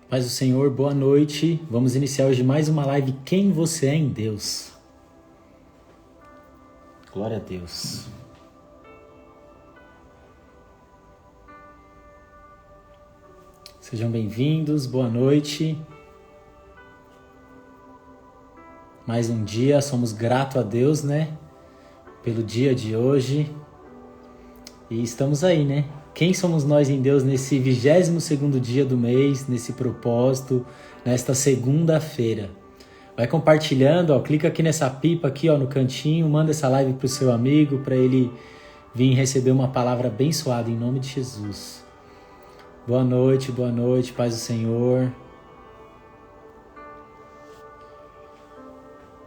Paz do Senhor, boa noite. Vamos iniciar hoje mais uma live Quem Você É em Deus. Glória a Deus. Sejam bem-vindos, boa noite. Mais um dia, somos gratos a Deus, né? Pelo dia de hoje. E estamos aí, né? Quem somos nós em Deus nesse 22º dia do mês, nesse propósito, nesta segunda-feira? Vai compartilhando, ó, clica aqui nessa pipa aqui, ó, no cantinho, manda essa live pro seu amigo, para ele vir receber uma palavra abençoada em nome de Jesus. Boa noite, paz do Senhor.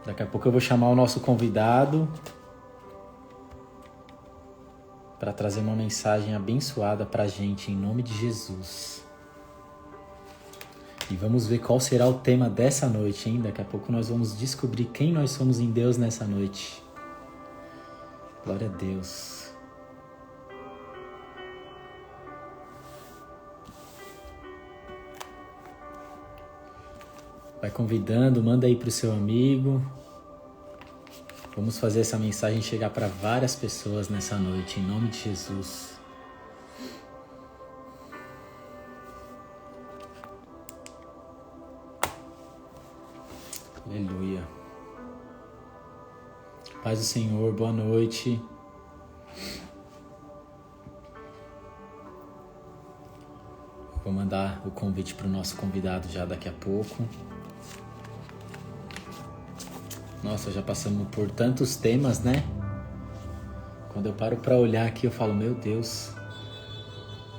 Daqui a pouco eu vou chamar o nosso convidado para trazer uma mensagem abençoada para a gente, em nome de Jesus. E vamos ver qual será o tema dessa noite, hein? Daqui a pouco nós vamos descobrir quem nós somos em Deus nessa noite. Glória a Deus. Vai convidando, manda aí pro seu amigo. Vamos fazer essa mensagem chegar para várias pessoas nessa noite, em nome de Jesus. Aleluia. Paz do Senhor, boa noite. Vou mandar o convite para o nosso convidado já daqui a pouco. Nossa, já passamos por tantos temas, né? Quando eu paro para olhar aqui, eu falo, meu Deus,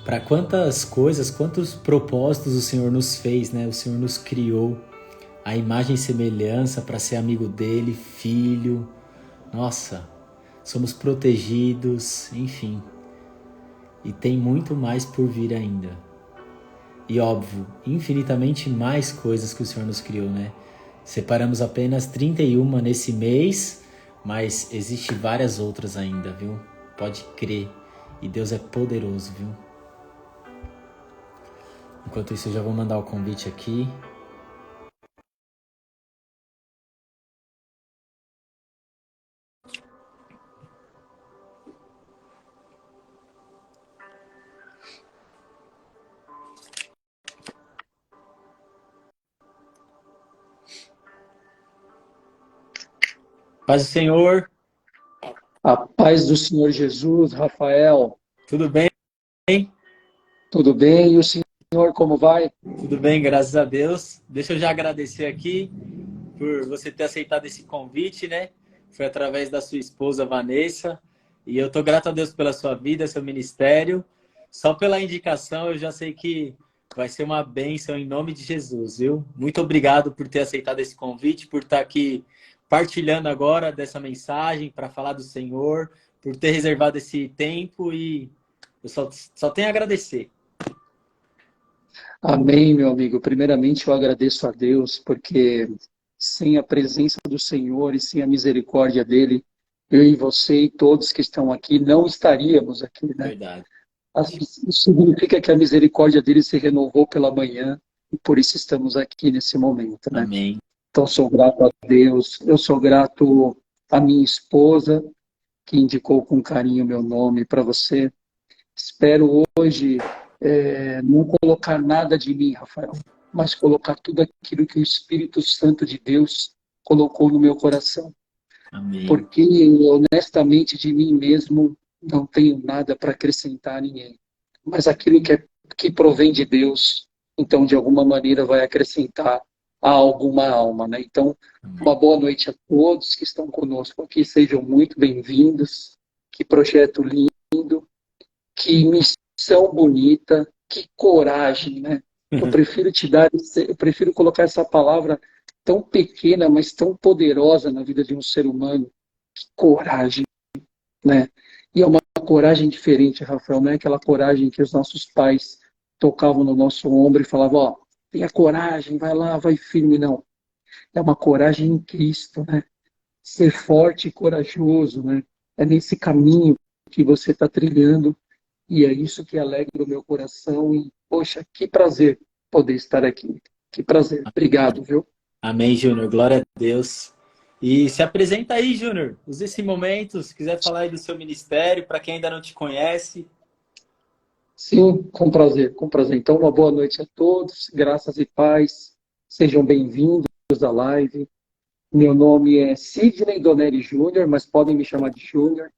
para quantas coisas, quantos propósitos o Senhor nos fez, né? O Senhor nos criou a imagem e semelhança para ser amigo dele, filho. Nossa, somos protegidos, enfim. E tem muito mais por vir ainda. E óbvio, infinitamente mais coisas que o Senhor nos criou, né? Separamos apenas 31 nesse mês, mas existe várias outras ainda, viu? Pode crer. E Deus é poderoso, viu? Enquanto isso, eu já vou mandar o convite aqui. Paz do Senhor. A paz do Senhor Jesus, Rafael. Tudo bem? Tudo bem? E o senhor como vai? Tudo bem, graças a Deus. Deixa eu já agradecer aqui por você ter aceitado esse convite, né? Foi através da sua esposa, Vanessa. E eu tô grato a Deus pela sua vida, seu ministério. Só pela indicação, eu já sei que vai ser uma bênção em nome de Jesus, viu? Muito obrigado por ter aceitado esse convite, por estar aqui partilhando agora dessa mensagem para falar do Senhor, por ter reservado esse tempo e eu só tenho a agradecer. Amém, meu amigo. Primeiramente, eu agradeço a Deus, porque sem a presença do Senhor e sem a misericórdia dele, eu e você e todos que estão aqui não estaríamos aqui, né? Verdade. Isso significa que a misericórdia dele se renovou pela manhã e por isso estamos aqui nesse momento, né? Amém. Então, sou grato a Deus, eu sou grato à minha esposa, que indicou com carinho meu nome para você. Espero hoje não colocar nada de mim, Rafael, mas colocar tudo aquilo que o Espírito Santo de Deus colocou no meu coração. Amém. Porque, honestamente, de mim mesmo, não tenho nada para acrescentar a ninguém. Mas aquilo que provém de Deus, então, de alguma maneira, vai acrescentar a alguma alma, né? Então, uma boa noite a todos que estão conosco aqui. Sejam muito bem-vindos. Que projeto lindo. Que missão bonita, que coragem, né? Eu prefiro colocar essa palavra tão pequena, mas tão poderosa na vida de um ser humano. Que coragem, né? E é uma coragem diferente, Rafael, não é aquela coragem que os nossos pais tocavam no nosso ombro e falavam, ó, tenha coragem, vai lá, vai firme, não. É uma coragem em Cristo, né? Ser forte e corajoso, né? É nesse caminho que você está trilhando. E é isso que alegra o meu coração. E, poxa, que prazer poder estar aqui. Que prazer. Obrigado, viu? Amém, Júnior. Glória a Deus. E se apresenta aí, Júnior. Use esse momento, se quiser falar aí do seu ministério, para quem ainda não te conhece. Sim, com prazer, com prazer. Então, uma boa noite a todos, graças e paz. Sejam bem-vindos à live. Meu nome é Sidney Doneri Júnior, mas podem me chamar de Júnior.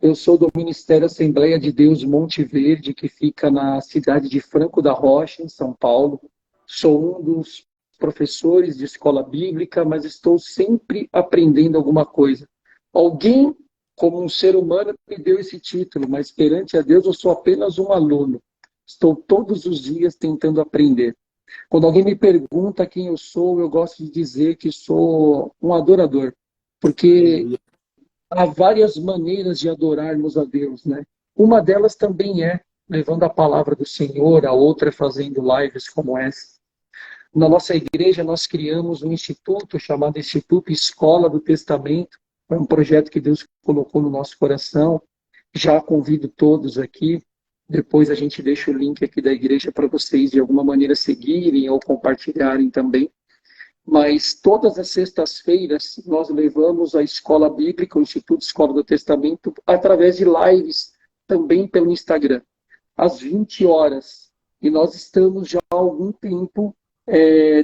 Eu sou do Ministério Assembleia de Deus Monte Verde, que fica na cidade de Franco da Rocha, em São Paulo. Sou um dos professores de escola bíblica, mas estou sempre aprendendo alguma coisa. Alguém, como um ser humano, me deu esse título, mas perante a Deus eu sou apenas um aluno. Estou todos os dias tentando aprender. Quando alguém me pergunta quem eu sou, eu gosto de dizer que sou um adorador, porque há várias maneiras de adorarmos a Deus, né? Uma delas também é levando a palavra do Senhor, a outra é fazendo lives como essa. Na nossa igreja, nós criamos um instituto chamado Instituto Escola do Testamento. É um projeto que Deus colocou no nosso coração. Já convido todos aqui. Depois a gente deixa o link aqui da igreja para vocês, de alguma maneira, seguirem ou compartilharem também. Mas todas as sextas-feiras nós levamos a escola bíblica, o Instituto Escola do Testamento, através de lives, também pelo Instagram, às 20 horas. E nós estamos já há algum tempo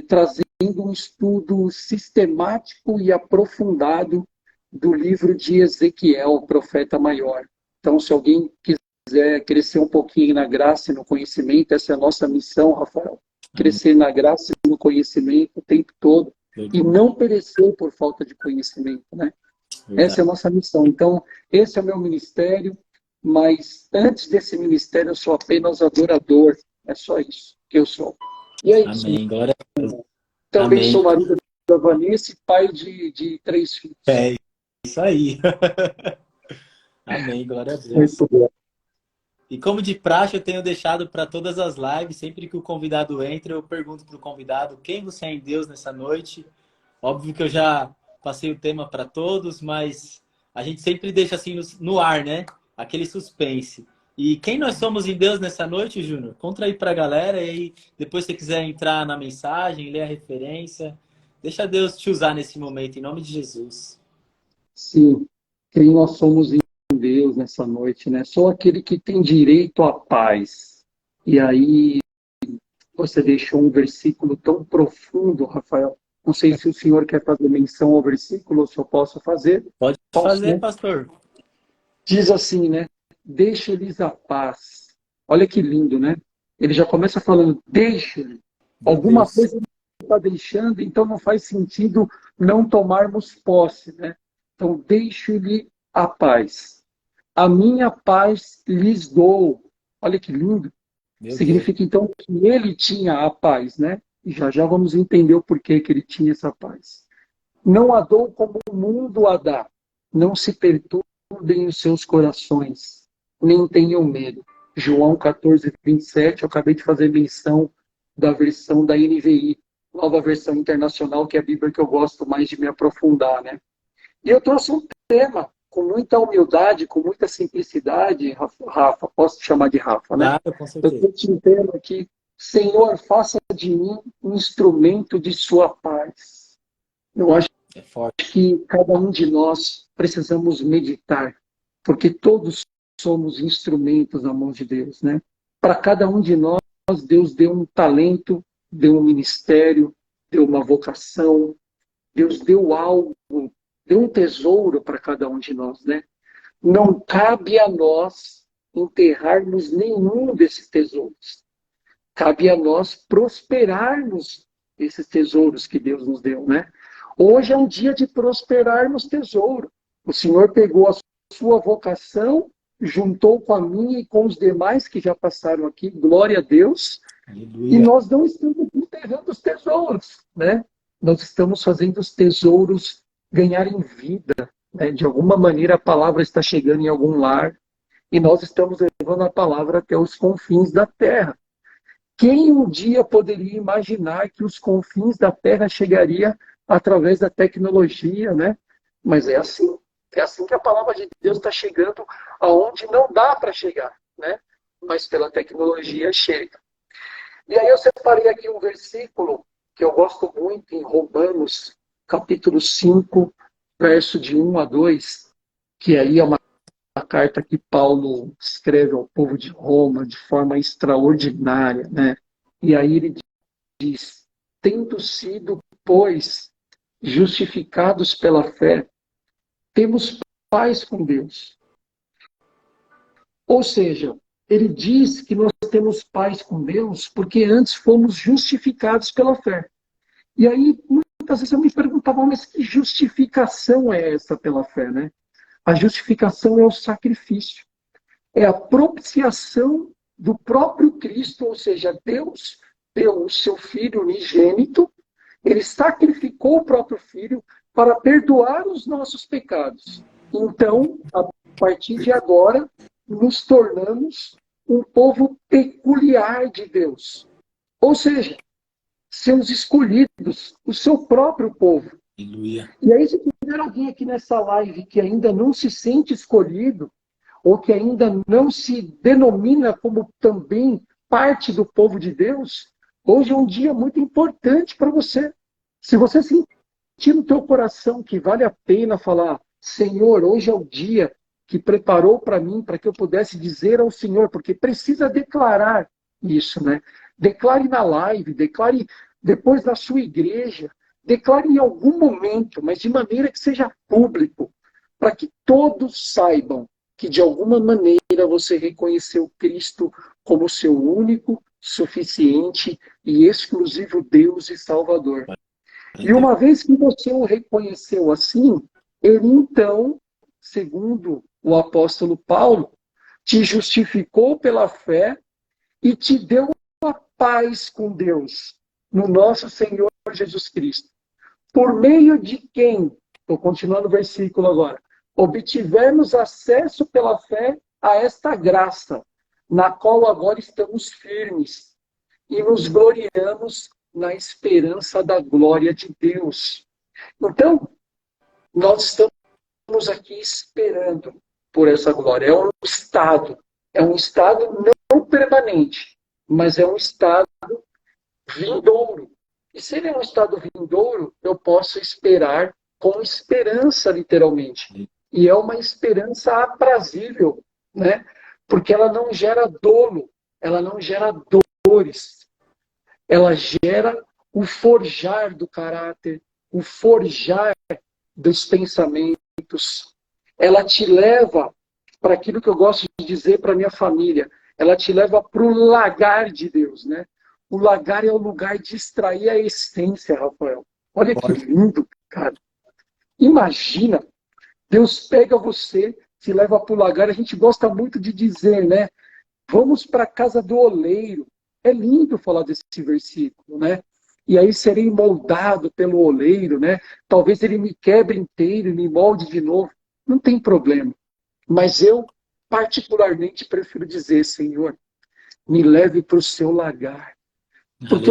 trazendo um estudo sistemático e aprofundado do livro de Ezequiel, o profeta maior. Então, se alguém quiser crescer um pouquinho na graça e no conhecimento, essa é a nossa missão, Rafael. Crescer na graça e no conhecimento o tempo todo e não perecer por falta de conhecimento, né? Essa é a nossa missão. Então, esse é o meu ministério, mas antes desse ministério eu sou apenas adorador. É só isso que eu sou. E é isso. Amém. Glória a Deus. Também Amém. sou marido da Vanessa e pai de 3 filhos. É isso aí. Amém. Glória a Deus. Muito bom. E como de praxe, eu tenho deixado para todas as lives, sempre que o convidado entra, eu pergunto para o convidado quem você é em Deus nessa noite. Óbvio que eu já passei o tema para todos, mas a gente sempre deixa assim no ar, né? Aquele suspense. E quem nós somos em Deus nessa noite, Júnior? Conta aí para a galera e aí depois se você quiser entrar na mensagem, ler a referência, deixa Deus te usar nesse momento, em nome de Jesus. Sim, quem nós somos em Deus nessa noite, né? Sou aquele que tem direito à paz. E aí você deixou um versículo tão profundo, Rafael. Não sei se o senhor quer fazer menção ao versículo ou se eu posso fazer. Pode Posso, fazer, né? pastor. Diz assim, né? Deixa-lhes a paz. Olha que lindo, né? Ele já começa falando, deixa-lhe. Meu Alguma Deus. coisa ele está deixando, então não faz sentido não tomarmos posse, né? Então, deixo-lhe a paz. A minha paz lhes dou. Olha que lindo. Meu Deus. Significa, então, que ele tinha a paz, né? E já vamos entender o porquê que ele tinha essa paz. Não a dou como o mundo a dá. Não se perturbem os seus corações, nem tenham medo. João 14, 27, eu acabei de fazer menção da versão da NVI, nova versão internacional, que é a Bíblia que eu gosto mais de me aprofundar, né? E eu trouxe um tema com muita humildade, com muita simplicidade, Rafa, posso te chamar de Rafa, né? Claro, com Eu certeza. trouxe um tema aqui, Senhor, faça de mim um instrumento de sua paz. Eu acho É forte. que cada um de nós precisamos meditar, porque todos somos instrumentos na mão de Deus, né? Para cada um de nós, Deus deu um talento, deu um ministério, deu uma vocação, Deus deu algo, deu um tesouro para cada um de nós, né? Não cabe a nós enterrarmos nenhum desses tesouros. Cabe a nós prosperarmos esses tesouros que Deus nos deu, né? Hoje é um dia de prosperarmos tesouro. O Senhor pegou a sua vocação, juntou com a minha e com os demais que já passaram aqui, glória a Deus, Aleluia. e nós não estamos enterrando os tesouros, né? Nós estamos fazendo os tesouros ganharem vida, né? De alguma maneira a palavra está chegando em algum lar e nós estamos levando a palavra até os confins da terra. Quem um dia poderia imaginar que os confins da terra chegaria através da tecnologia, né? Mas é assim que a palavra de Deus está chegando aonde não dá para chegar, né? Mas pela tecnologia chega. E aí eu separei aqui um versículo que eu gosto muito em Romanos, capítulo 5, verso de 1 a 2, que aí é uma carta que Paulo escreve ao povo de Roma de forma extraordinária, né? E aí ele diz: tendo sido, pois, justificados pela fé, temos paz com Deus. Ou seja, ele diz que nós temos paz com Deus porque antes fomos justificados pela fé. E aí, muitas vezes eu me perguntava, mas que justificação é essa pela fé, né? A justificação é o sacrifício. É a propiciação do próprio Cristo, ou seja, Deus deu o seu Filho unigênito, ele sacrificou o próprio Filho para perdoar os nossos pecados. Então, a partir de agora, nos tornamos um povo peculiar de Deus. Ou seja, seus escolhidos, o seu próprio povo. Aleluia. E aí, se tiver alguém aqui nessa live que ainda não se sente escolhido, ou que ainda não se denomina como também parte do povo de Deus, hoje é um dia muito importante para você. Se você sentir no teu coração que vale a pena falar, Senhor, hoje é o dia que preparou para mim, para que eu pudesse dizer ao Senhor, porque precisa declarar isso, né? Declare na live, declare depois na sua igreja, declare em algum momento, mas de maneira que seja público, para que todos saibam que de alguma maneira você reconheceu Cristo como seu único, suficiente e exclusivo Deus e Salvador. E uma vez que você o reconheceu assim, ele então, segundo o apóstolo Paulo, te justificou pela fé e te deu a paz com Deus, no nosso Senhor Jesus Cristo. Por meio de quem, estou continuando o versículo agora, obtivemos acesso pela fé a esta graça, na qual agora estamos firmes e nos gloriamos na esperança da glória de Deus. Então, nós estamos aqui esperando por essa glória. É um estado não permanente, mas é um estado vindouro. E se ele é um estado vindouro, eu posso esperar com esperança, literalmente. E é uma esperança aprazível, né? Porque ela não gera dolo, ela não gera dores. Ela gera o forjar do caráter, o forjar dos pensamentos. Ela te leva para aquilo que eu gosto de dizer para minha família. Ela te leva para o lagar de Deus, né? O lagar é o lugar de extrair a essência, Rafael. Olha que lindo, cara. Imagina, Deus pega você, te leva para o lagar. A gente gosta muito de dizer, né? Vamos para a casa do oleiro. É lindo falar desse versículo, né? E aí serei moldado pelo oleiro, né? Talvez ele me quebre inteiro e me molde de novo. Não tem problema. Mas eu, particularmente, prefiro dizer, Senhor, me leve para o seu lagar. Porque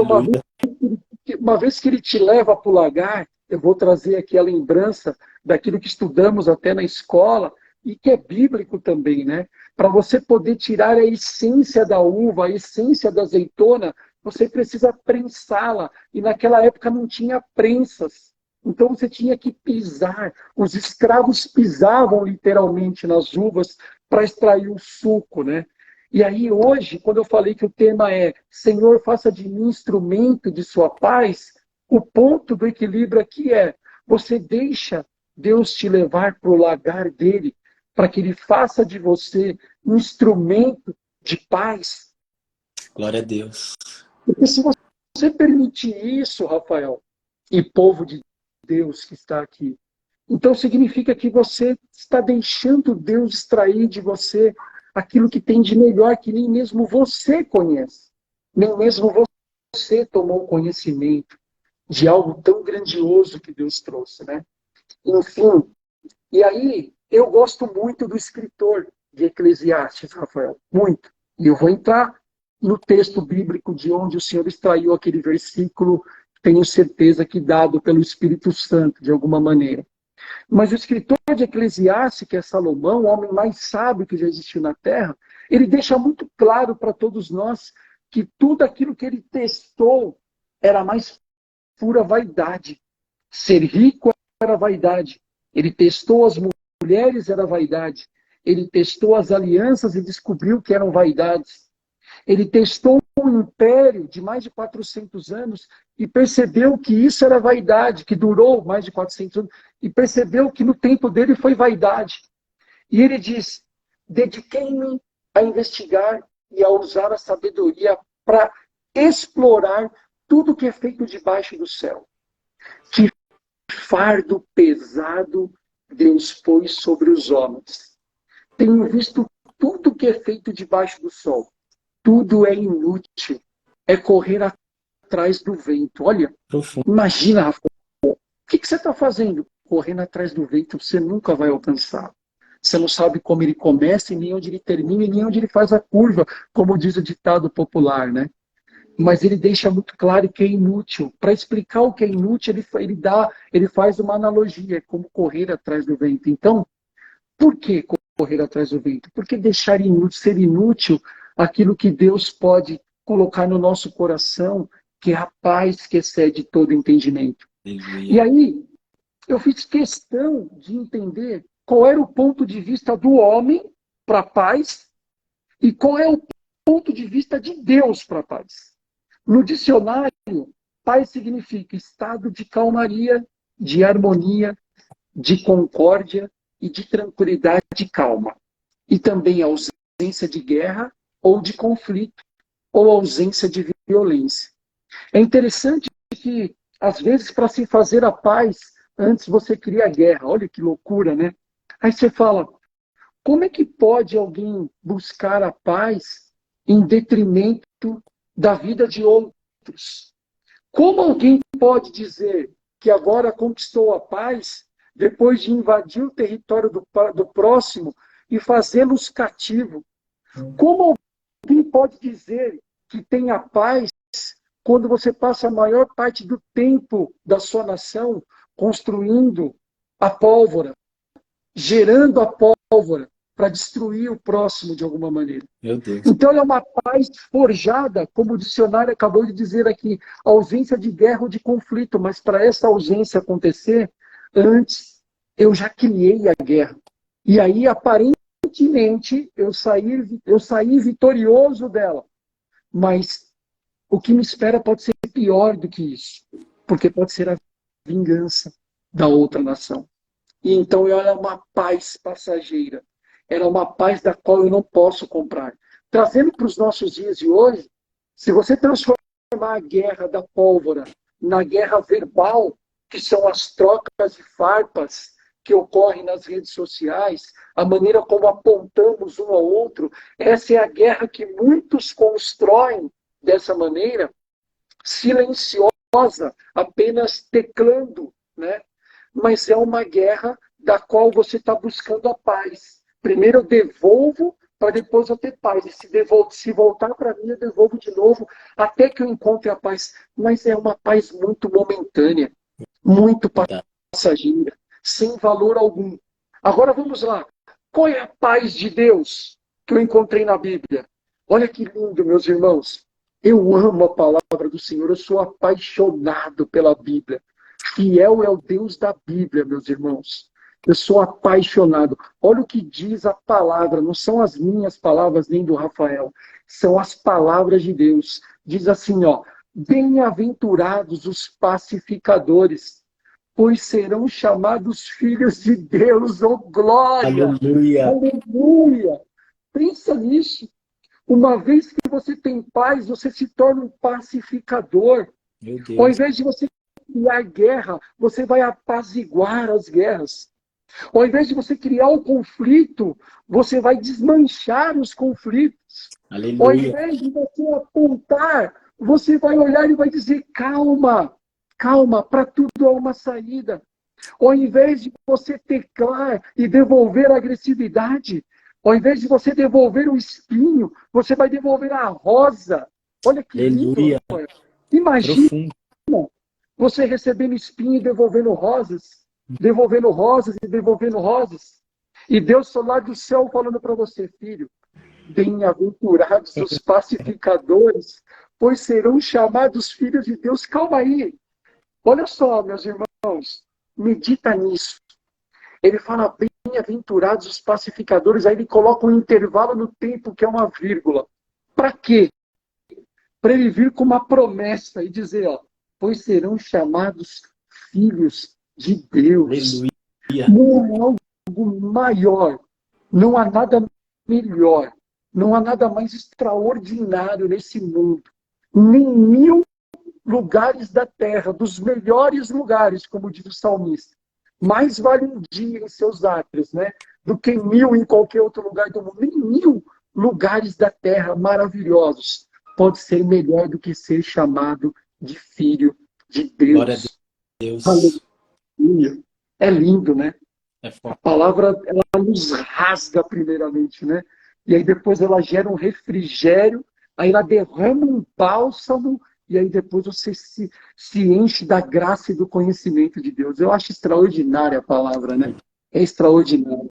uma vez que ele te leva para o lagar, eu vou trazer aqui a lembrança daquilo que estudamos até na escola, e que é bíblico também, né? Para você poder tirar a essência da uva, a essência da azeitona, você precisa prensá-la. E naquela época não tinha prensas. Então você tinha que pisar. Os escravos pisavam literalmente nas uvas para extrair o suco, né? E aí hoje, quando eu falei que o tema é Senhor, faça de mim instrumento de sua paz, o ponto do equilíbrio aqui é você deixa Deus te levar para o lagar dele, para que ele faça de você um instrumento de paz. Glória a Deus. Porque se você permitir isso, Rafael, e povo de Deus que está aqui, então significa que você está deixando Deus extrair de você aquilo que tem de melhor que nem mesmo você conhece. Nem mesmo você tomou conhecimento de algo tão grandioso que Deus trouxe, né? Enfim, e aí eu gosto muito do escritor de Eclesiastes, Rafael, muito. E eu vou entrar no texto bíblico de onde o Senhor extraiu aquele versículo, tenho certeza que dado pelo Espírito Santo, de alguma maneira. Mas o escritor de Eclesiastes, que é Salomão, o homem mais sábio que já existiu na Terra, ele deixa muito claro para todos nós que tudo aquilo que ele testou era mais pura vaidade. Ser rico era vaidade. Ele testou as mulheres, era vaidade. Ele testou as alianças e descobriu que eram vaidades. Ele testou um império de mais de 400 anos e percebeu que isso era vaidade, que durou mais de 400 anos, e percebeu que no tempo dele foi vaidade. E ele diz, dediquei-me a investigar e a usar a sabedoria para explorar tudo que é feito debaixo do céu. Que fardo pesado Deus pôs sobre os homens. Tenho visto tudo que é feito debaixo do sol. Tudo é inútil. É correr atrás do vento. Olha, imagina, Rafa, o que você está fazendo? Correndo atrás do vento, você nunca vai alcançar. Você não sabe como ele começa, e nem onde ele termina, e nem onde ele faz a curva, como diz o ditado popular, né? Mas ele deixa muito claro que é inútil. Para explicar o que é inútil, ele faz uma analogia, como correr atrás do vento. Então, por que correr atrás do vento? Porque deixar inútil, ser inútil aquilo que Deus pode colocar no nosso coração, que é a paz que excede todo entendimento. E aí, eu fiz questão de entender qual era o ponto de vista do homem para a paz e qual é o ponto de vista de Deus para a paz. No dicionário, paz significa estado de calmaria, de harmonia, de concórdia e de tranquilidade e calma. E também ausência de guerra ou de conflito, ou ausência de violência. É interessante que, às vezes, para se fazer a paz, antes você cria a guerra. Olha que loucura, né? Aí você fala, como é que pode alguém buscar a paz em detrimento da vida de outros? Como alguém pode dizer que agora conquistou a paz depois de invadir o território do próximo e fazê-los cativo? Como alguém pode dizer que tem a paz quando você passa a maior parte do tempo da sua nação construindo a pólvora, gerando a pólvora para destruir o próximo de alguma maneira? Meu Deus. Então é uma paz forjada, como o dicionário acabou de dizer aqui, ausência de guerra ou de conflito, mas para essa ausência acontecer, antes eu já criei a guerra. E aí, aparentemente, eu saí vitorioso dela. Mas o que me espera pode ser pior do que isso, porque pode ser a vingança da outra nação. E então ela é uma paz passageira. Ela é uma paz da qual eu não posso comprar. Trazendo para os nossos dias de hoje, se você transformar a guerra da pólvora na guerra verbal, que são as trocas de farpas que ocorrem nas redes sociais, a maneira como apontamos um ao outro, essa é a guerra que muitos constroem dessa maneira, silenciosa, apenas teclando, né? Mas é uma guerra da qual você está buscando a paz. Primeiro eu devolvo, para depois eu ter paz. E se voltar para mim, eu devolvo de novo, até que eu encontre a paz. Mas é uma paz muito momentânea, muito passageira, sem valor algum. Agora vamos lá. Qual é a paz de Deus que eu encontrei na Bíblia? Olha que lindo, meus irmãos. Eu amo a palavra do Senhor, eu sou apaixonado pela Bíblia. Fiel é o Deus da Bíblia, meus irmãos. Eu sou apaixonado. Olha o que diz a palavra, não são as minhas palavras nem do Rafael, são as palavras de Deus. Diz assim, ó, bem-aventurados os pacificadores, pois serão chamados filhos de Deus, oh glória! Aleluia! Aleluia! Pensa nisso. Uma vez que você tem paz, você se torna um pacificador. Meu Deus. Ao invés de você criar guerra, você vai apaziguar as guerras. Ao invés de você criar o conflito, você vai desmanchar os conflitos. Aleluia. Ao invés de você apontar, você vai olhar e vai dizer, calma, calma, para tudo há uma saída. Ao invés de você teclar e devolver a agressividade, ao invés de você devolver o espinho, você vai devolver a rosa. Olha que lindo. Imagina você recebendo espinho e devolvendo rosas e devolvendo rosas. E Deus lá do céu falando para você, filho, Bem-aventurados os pacificadores, pois serão chamados filhos de Deus. Calma aí. Olha só, meus irmãos, medita nisso. Ele fala bem-aventurados os pacificadores, aí ele coloca um intervalo no tempo que é uma vírgula. Para quê? Para ele vir com uma promessa e dizer, ó, pois serão chamados filhos de Deus. Aleluia. Não é algo maior, não há nada melhor, não há nada mais extraordinário nesse mundo. Nem 1000 lugares da terra, dos melhores lugares, como diz o salmista. Mais vale um dia em seus átrios, né, do que 1000 em qualquer outro lugar do mundo. Nem 1000 lugares da terra maravilhosos pode ser melhor do que ser chamado de filho de Deus. Glória a Deus. Aleluia. É lindo, né? É A forte. palavra, ela nos rasga primeiramente, né? E aí depois ela gera um refrigério, aí ela derrama um bálsamo, e aí depois você se enche da graça e do conhecimento de Deus. Eu acho extraordinária a palavra, né? É extraordinária.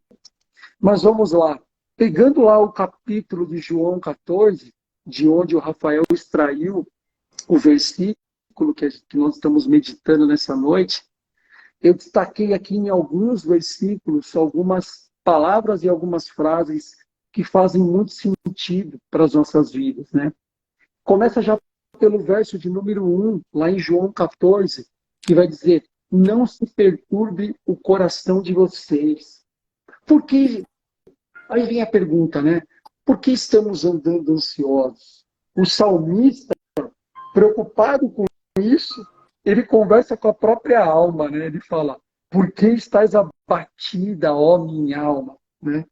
Mas vamos lá. Pegando lá o capítulo de João 14, de onde o Rafael extraiu o versículo que nós estamos meditando nessa noite, eu destaquei aqui em alguns versículos, algumas palavras e algumas frases que fazem muito sentido para as nossas vidas, né? Começa já pelo verso de número 1, lá em João 14, que vai dizer, não se perturbe o coração de vocês. Por que? Aí vem a pergunta, né? Por que estamos andando ansiosos? O salmista, preocupado com isso, ele conversa com a própria alma, né? Ele fala, por que estás abatida, ó minha alma? Né?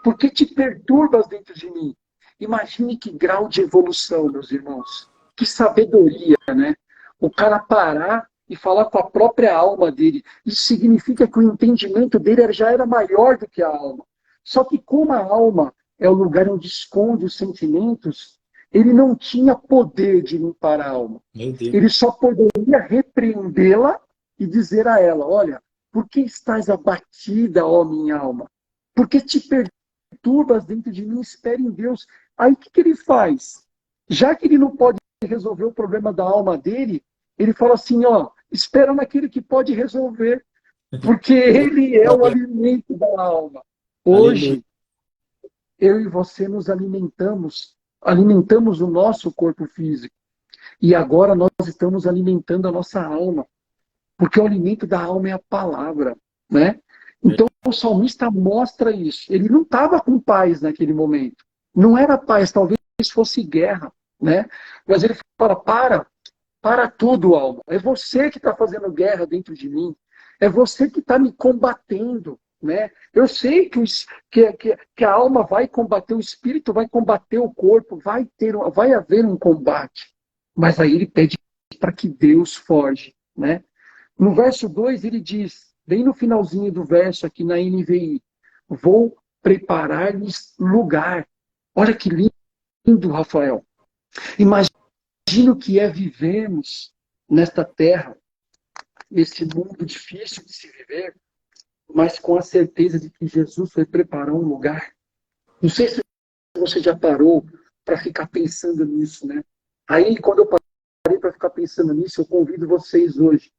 Por que te perturbas dentro de mim? Imagine que grau de evolução, meus irmãos. Que sabedoria, né? O cara parar e falar com a própria alma dele. Isso significa que o entendimento dele já era maior do que a alma. Só que como a alma é o lugar onde esconde os sentimentos, ele não tinha poder de limpar a alma. Meu Deus. Ele só poderia repreendê-la e dizer a ela, olha, por que estás abatida, ó minha alma? Por que te perturbas dentro de mim? Espere em Deus. Aí o que ele faz? Já que ele não pode resolver o problema da alma dele, ele fala assim, ó, espera naquele que pode resolver, porque ele é o alimento da alma. Hoje, eu e você nos alimentamos o nosso corpo físico. E agora nós estamos alimentando a nossa alma. Porque o alimento da alma é a palavra, né? Então o salmista mostra isso. Ele não estava com paz naquele momento. Não era paz, talvez fosse guerra, né? Mas ele fala, para tudo, alma. É você que está fazendo guerra dentro de mim. É você que está me combatendo, né? Eu sei que a alma vai combater, o espírito vai combater o corpo, vai haver um combate. Mas aí ele pede para que Deus forge, né? No verso 2 ele diz, bem no finalzinho do verso aqui na NVI, vou preparar-lhes lugar. Olha que lindo, Rafael. Imagina o que é vivermos nesta terra, nesse mundo difícil de se viver, mas com a certeza de que Jesus vai preparar um lugar. Não sei se você já parou para ficar pensando nisso, né? Aí, quando eu parei para ficar pensando nisso, eu convido vocês hoje.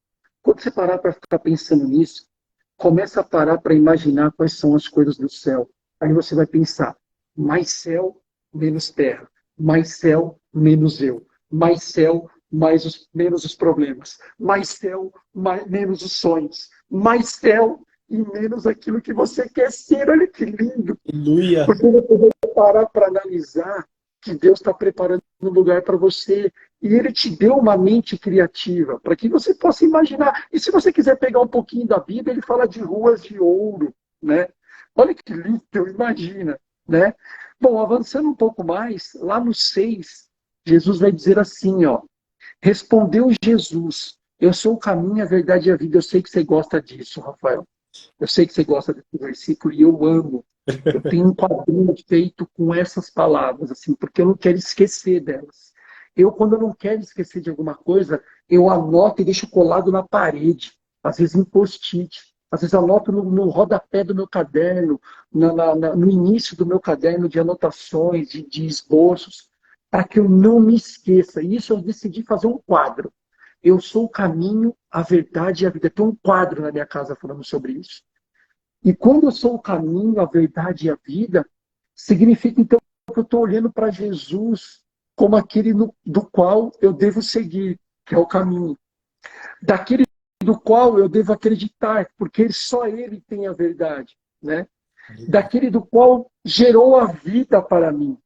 Quando você parar para ficar pensando nisso, começa a parar para imaginar quais são as coisas do céu. Aí você vai pensar, mais céu, menos terra. Mais céu, menos eu. Mais céu, menos os problemas. Mais céu, menos os sonhos. Mais céu e menos aquilo que você quer ser. Olha que lindo. Aleluia. Porque você vai parar para analisar que Deus está preparando um lugar para você. E Ele te deu uma mente criativa para que você possa imaginar. E se você quiser pegar um pouquinho da Bíblia, ele fala de ruas de ouro, né? Olha que lindo, imagina, né? Bom, avançando um pouco mais, lá no 6, Jesus vai dizer assim, ó. Respondeu Jesus, eu sou o caminho, a verdade e a vida. Eu sei que você gosta disso, Rafael. Eu sei que você gosta desse versículo e eu amo. Eu tenho um quadrinho feito com essas palavras, assim, porque eu não quero esquecer delas. Quando eu não quero esquecer de alguma coisa, eu anoto e deixo colado na parede, às vezes em post-it. Às vezes anoto no rodapé do meu caderno, no início do meu caderno de anotações, de esboços, para que eu não me esqueça. E isso eu decidi fazer um quadro. Eu sou o caminho, a verdade e a vida. Tem um quadro na minha casa falando sobre isso. E quando eu sou o caminho, a verdade e a vida, significa então que eu estou olhando para Jesus como aquele do qual eu devo seguir, que é o caminho. Daquele do qual eu devo acreditar, porque só ele tem a verdade, né? Daquele do qual gerou a vida para mim.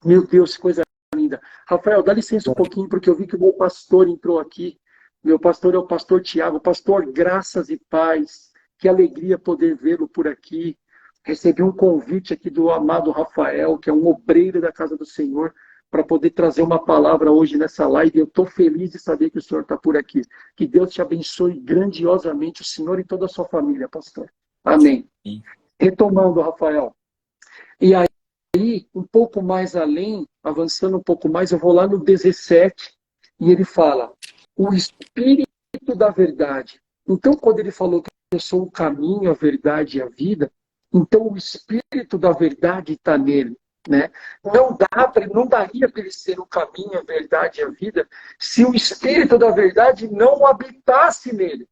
Meu Deus, que coisa linda. Rafael, dá licença um pouquinho, porque eu vi que o meu pastor entrou aqui. Meu pastor é o pastor Tiago. Pastor, graças e paz. Que alegria poder vê-lo por aqui. Recebi um convite aqui do amado Rafael, que é um obreiro da casa do Senhor, para poder trazer uma palavra hoje nessa live. Eu estou feliz de saber que o Senhor está por aqui. Que Deus te abençoe grandiosamente, o Senhor e toda a sua família, pastor. Amém. Sim. Retomando, Rafael. E aí, um pouco mais além, avançando um pouco mais, eu vou lá no 17, e ele fala, o Espírito da verdade. Então, quando ele falou que eu sou o caminho, a verdade e a vida, então o Espírito da verdade está nele. Né? Não daria para ele ser o caminho, a verdade e a vida se o Espírito da verdade não habitasse nele.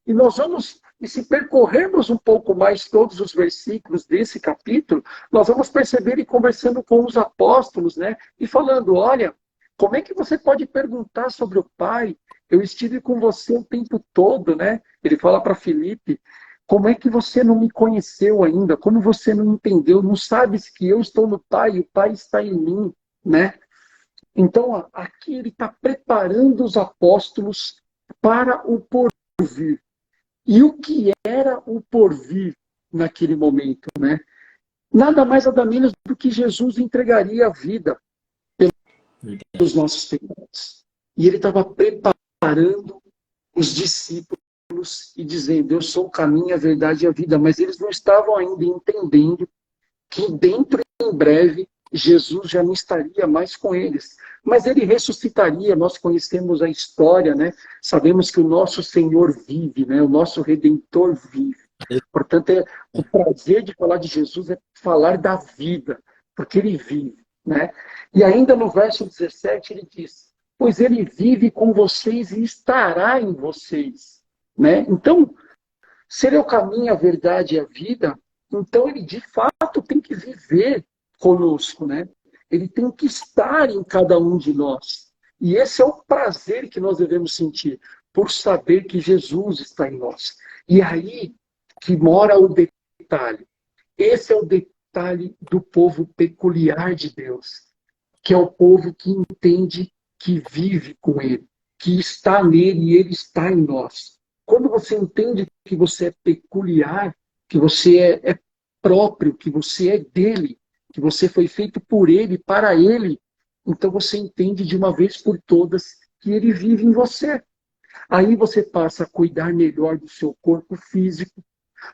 E nós vamos, e se percorrermos um pouco mais todos os versículos desse capítulo, nós vamos perceber ele conversando com os apóstolos, né? E falando, olha, como é que você pode perguntar sobre o Pai? Eu estive com você o tempo todo, né? Ele fala para Filipe, como é que você não me conheceu ainda? Como você não entendeu? Não sabes que eu estou no Pai e o Pai está em mim, né? Então, aqui ele está preparando os apóstolos para o porvir. E o que era o porvir naquele momento, né? Nada mais, nada menos do que Jesus entregaria a vida pelos nossos pecados. E ele estava preparando os discípulos e dizendo, eu sou o caminho, a verdade e a vida. Mas eles não estavam ainda entendendo que dentro, em breve, Jesus já não estaria mais com eles. Mas ele ressuscitaria, nós conhecemos a história, né? Sabemos que o nosso Senhor vive, né? O nosso Redentor vive. Portanto, o prazer de falar de Jesus é falar da vida, porque ele vive, né? E ainda no verso 17 ele diz, pois ele vive com vocês e estará em vocês, né? Então, se ele é o caminho, a verdade e a vida, então ele de fato tem que viver conosco, né? Ele tem que estar em cada um de nós. E esse é o prazer que nós devemos sentir, por saber que Jesus está em nós. E aí que mora o detalhe. Esse é o detalhe do povo peculiar de Deus, que é o povo que entende que vive com ele, que está nele e ele está em nós. Quando você entende que você é peculiar, que você é próprio, que você é dele, que você foi feito por ele, para ele, então você entende de uma vez por todas que ele vive em você. Aí você passa a cuidar melhor do seu corpo físico,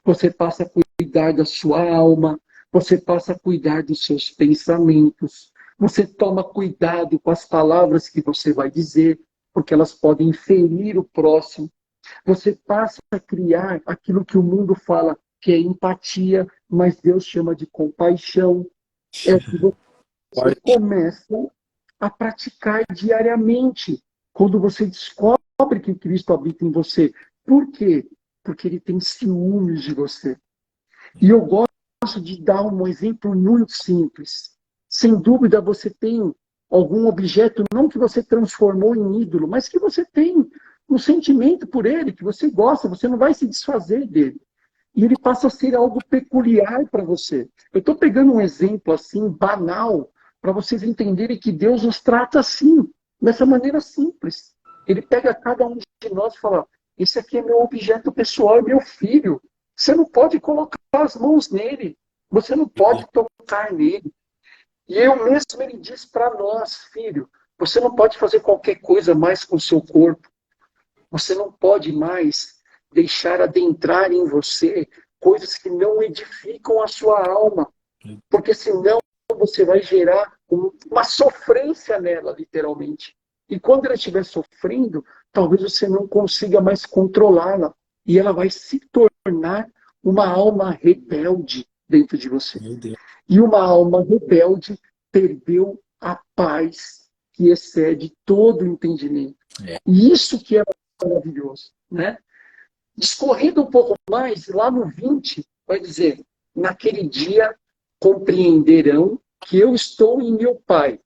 você passa a cuidar da sua alma, você passa a cuidar dos seus pensamentos, você toma cuidado com as palavras que você vai dizer, porque elas podem ferir o próximo. Você passa a criar aquilo que o mundo fala que é empatia, mas Deus chama de compaixão. É o que você começa a praticar diariamente, quando você descobre que Cristo habita em você. Por quê? Porque ele tem ciúmes de você. E eu gosto de dar um exemplo muito simples. Sem dúvida, você tem algum objeto, não que você transformou em ídolo, mas que você tem um sentimento por ele, que você gosta, você não vai se desfazer dele. E ele passa a ser algo peculiar para você. Eu estou pegando um exemplo assim, banal, para vocês entenderem que Deus nos trata assim, dessa maneira simples. Ele pega cada um de nós e fala, esse aqui é meu objeto pessoal, é meu filho. Você não pode colocar as mãos nele. Você não pode tocar nele. E eu mesmo, ele diz para nós, filho, você não pode fazer qualquer coisa mais com o seu corpo. Você não pode mais deixar adentrar em você coisas que não edificam a sua alma. Porque senão você vai gerar uma sofrência nela, literalmente. E quando ela estiver sofrendo, talvez você não consiga mais controlá-la. e ela vai se tornar uma alma rebelde dentro de você. Meu Deus. E uma alma rebelde perdeu a paz que excede todo o entendimento. É. E isso que é maravilhoso, né? Discorrendo um pouco mais, lá no 20, vai dizer: naquele dia compreenderão que eu estou em meu Pai,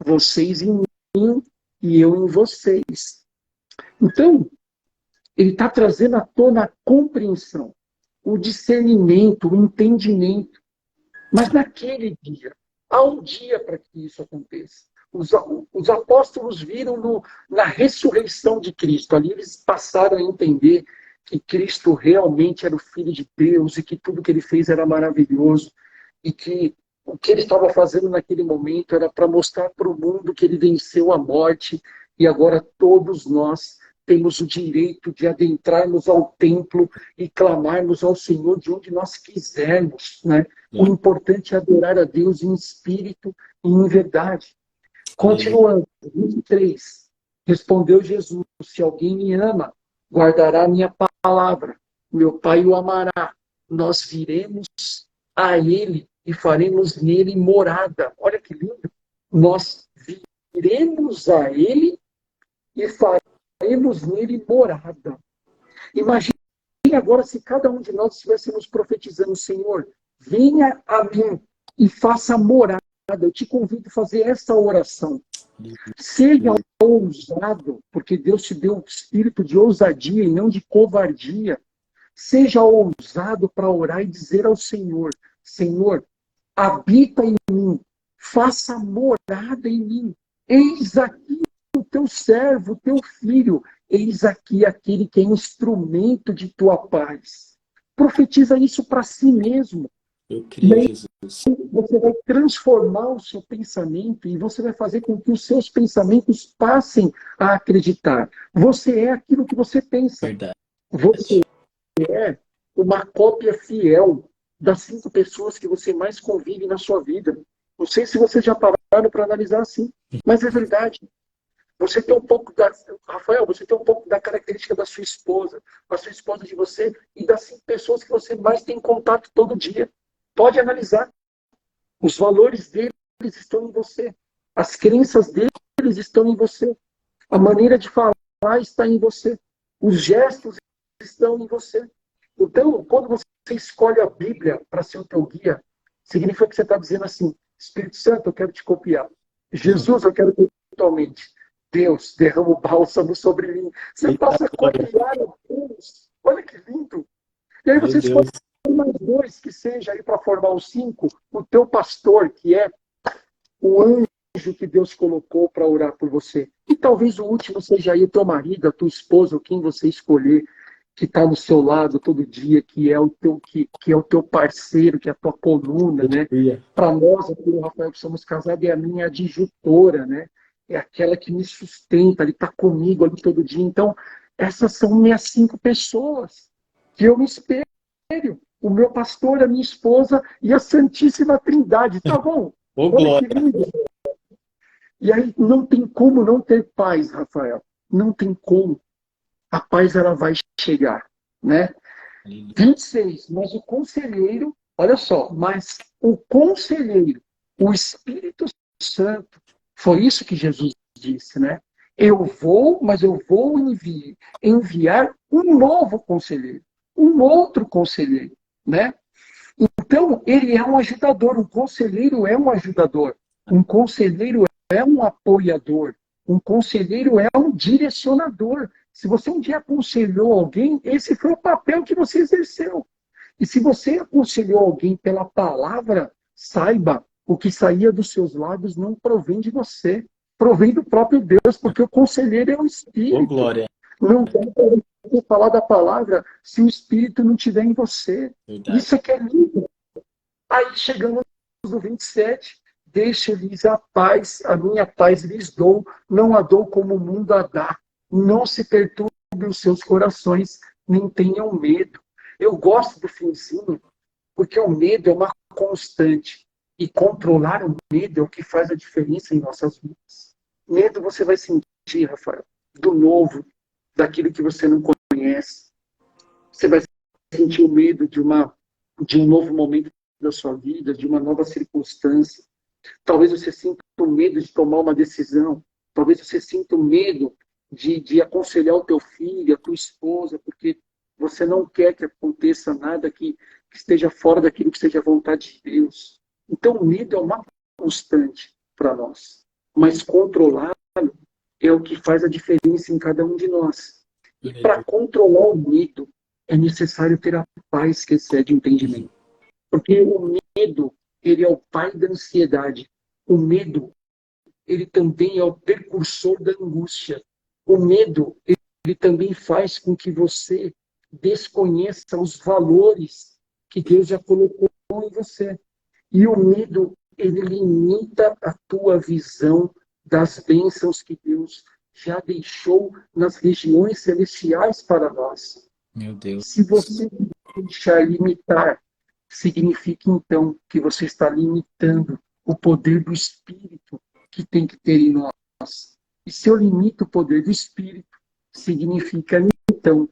vocês em mim e eu em vocês. Então, ele está trazendo à tona a compreensão, o discernimento, o entendimento. Mas naquele dia, há um dia para que isso aconteça. Os apóstolos viram na ressurreição de Cristo. Ali eles passaram a entender que Cristo realmente era o Filho de Deus e que tudo que ele fez era maravilhoso e que o que ele estava fazendo naquele momento era para mostrar para o mundo que ele venceu a morte e agora todos nós temos o direito de adentrarmos ao templo e clamarmos ao Senhor de onde nós quisermos, né? O importante é adorar a Deus em espírito e em verdade. Continuando, 23. Respondeu Jesus: se alguém me ama, guardará a minha palavra. Meu Pai o amará. Nós viremos a ele e faremos nele morada. Olha que lindo. Nós viremos a ele e faremos nele morada. Imagine agora se cada um de nós estivéssemos profetizando: Senhor, venha a mim e faça morada. Eu te convido a fazer essa oração. Seja ousado, porque Deus te deu um espírito de ousadia e não de covardia. Seja ousado para orar e dizer ao Senhor: Senhor, habita em mim, faça morada em mim. Eis aqui o teu servo, o teu filho. Eis aqui aquele que é instrumento de tua paz. Profetiza isso para si mesmo. Eu creio, Jesus. Você vai transformar o seu pensamento e você vai fazer com que os seus pensamentos passem a acreditar. Você é aquilo que você pensa. Verdade. Você é uma cópia fiel das 5 pessoas que você mais convive na sua vida. Não sei se vocês já pararam para analisar assim, mas é verdade. Você tem um pouco Rafael, você tem um pouco da característica da sua esposa de você e das 5 pessoas que você mais tem contato todo dia. Pode analisar. Os valores deles estão em você. As crenças deles estão em você. A maneira de falar está em você. Os gestos estão em você. Então, quando você escolhe a Bíblia para ser o teu guia, significa que você está dizendo assim: Espírito Santo, eu quero te copiar. Jesus, eu quero ter totalmente. Deus, derrama o bálsamo sobre mim. Você passa a copiar a Deus. Olha que lindo. E aí você escolhe mais 2 que seja aí para formar os 5, o teu pastor, que é o anjo que Deus colocou para orar por você. E talvez o último seja aí o teu marido, a tua esposa, ou quem você escolher, que está no seu lado todo dia, que é o teu parceiro, que é a tua coluna, né? Para nós, aqui no Rafael, que somos casados, é a minha adjutora, né? É aquela que me sustenta, ele está comigo ali todo dia. Então, essas são minhas 5 pessoas que eu me espelho. O meu pastor, a minha esposa e a Santíssima Trindade. Tá bom? Olha que lindo. E aí não tem como não ter paz, Rafael. Não tem como. A paz ela vai chegar, né? 26. Mas o conselheiro, olha só, mas o conselheiro, o Espírito Santo, foi isso que Jesus disse, né? Mas eu vou enviar um novo conselheiro, um outro conselheiro, né? Então, ele é um ajudador, um conselheiro é um ajudador, um conselheiro é um apoiador, um conselheiro é um direcionador. Se você um dia aconselhou alguém, esse foi o papel que você exerceu. E se você aconselhou alguém pela palavra, saiba, o que saía dos seus lábios não provém de você, provém do próprio Deus, porque o conselheiro é o Espírito. Glória. Não dá para você falar da palavra se o Espírito não estiver em você. Verdade. Isso é que é lindo. Aí chegamos no 27, deixe-lhes a paz, a minha paz lhes dou, não a dou como o mundo a dá. Não se perturbe os seus corações, nem tenham medo. Eu gosto do finzinho, porque o medo é uma constante. E controlar o medo é o que faz a diferença em nossas vidas. Medo você vai sentir, Rafael, do novo, daquilo que você não conhece. Você vai sentir o medo de um novo momento da sua vida, de uma nova circunstância. Talvez você sinta o medo de tomar uma decisão. Talvez você sinta o medo de aconselhar o teu filho, a tua esposa, porque você não quer que aconteça nada que esteja fora daquilo que seja a vontade de Deus. Então, o medo é uma constante para nós. Mas controlá-lo é o que faz a diferença em cada um de nós. E para controlar o medo, é necessário ter a paz que excede o entendimento. Porque o medo, ele é o pai da ansiedade. O medo, ele também é o precursor da angústia. O medo, ele também faz com que você desconheça os valores que Deus já colocou em você. E o medo, ele limita a tua visão das bênçãos que Deus já deixou nas regiões celestiais para nós. Meu Deus. Se você deixar limitar, significa então que você está limitando o poder do Espírito que tem que ter em nós. E se eu limito o poder do Espírito, significa então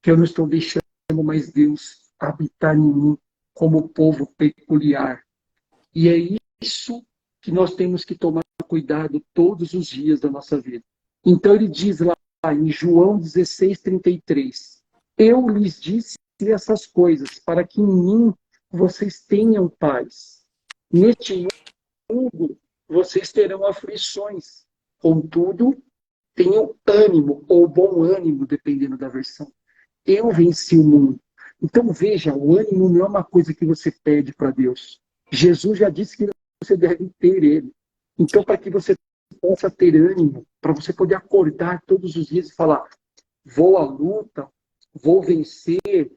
que eu não estou deixando mais Deus habitar em mim como povo peculiar. E é isso que nós temos que tomar cuidado todos os dias da nossa vida. Então ele diz lá em João 16:33, eu lhes disse essas coisas para que em mim vocês tenham paz. Neste mundo vocês terão aflições. Contudo, tenham ânimo, ou bom ânimo, dependendo da versão. Eu venci o mundo. Então veja, o ânimo não é uma coisa que você pede para Deus. Jesus já disse que você deve ter ele. Então, para que você possa ter ânimo, para você poder acordar todos os dias e falar, vou à luta, vou vencer,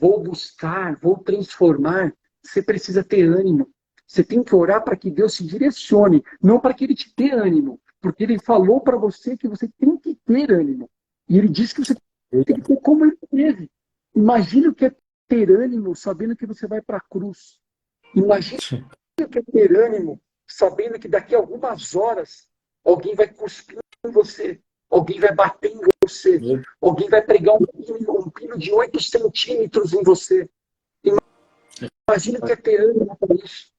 vou buscar, vou transformar, você precisa ter ânimo. Você tem que orar para que Deus se direcione, não para que Ele te dê ânimo, porque Ele falou para você que você tem que ter ânimo. E Ele disse que você tem que ter como Ele teve. Imagina o que é ter ânimo sabendo que você vai para a cruz. Imagina o que é ter ânimo sabendo que daqui a algumas horas alguém vai cuspir em você, alguém vai bater em você, alguém vai pregar um pino de 8 centímetros em você. Imagina o que é ter ânimo para isso.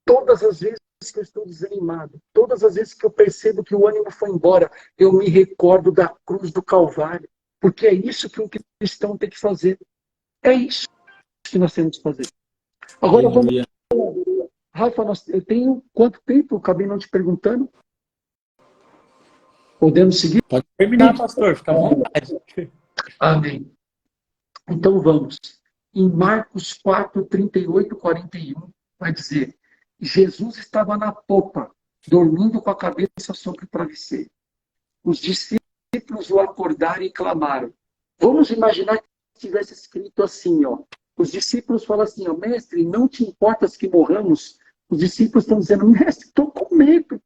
Todas as vezes que eu estou desanimado, todas as vezes que eu percebo que o ânimo foi embora, eu me recordo da cruz do Calvário. Porque é isso que um cristão tem que fazer. É isso que nós temos que fazer. Agora vamos. Rafa, eu tenho quanto tempo? Eu acabei não te perguntando. Podemos seguir? Pode terminar, pastor, fica à vontade. Amém. Então vamos. Em Marcos 4, 38 e 41, vai dizer: Jesus estava na popa, dormindo com a cabeça sobre o travesseiro. Os discípulos o acordaram e clamaram. Vamos imaginar que tivesse escrito assim, ó. Os discípulos falam assim, ó, mestre, não te importas que morramos? Os discípulos estão dizendo, mestre, estou com medo.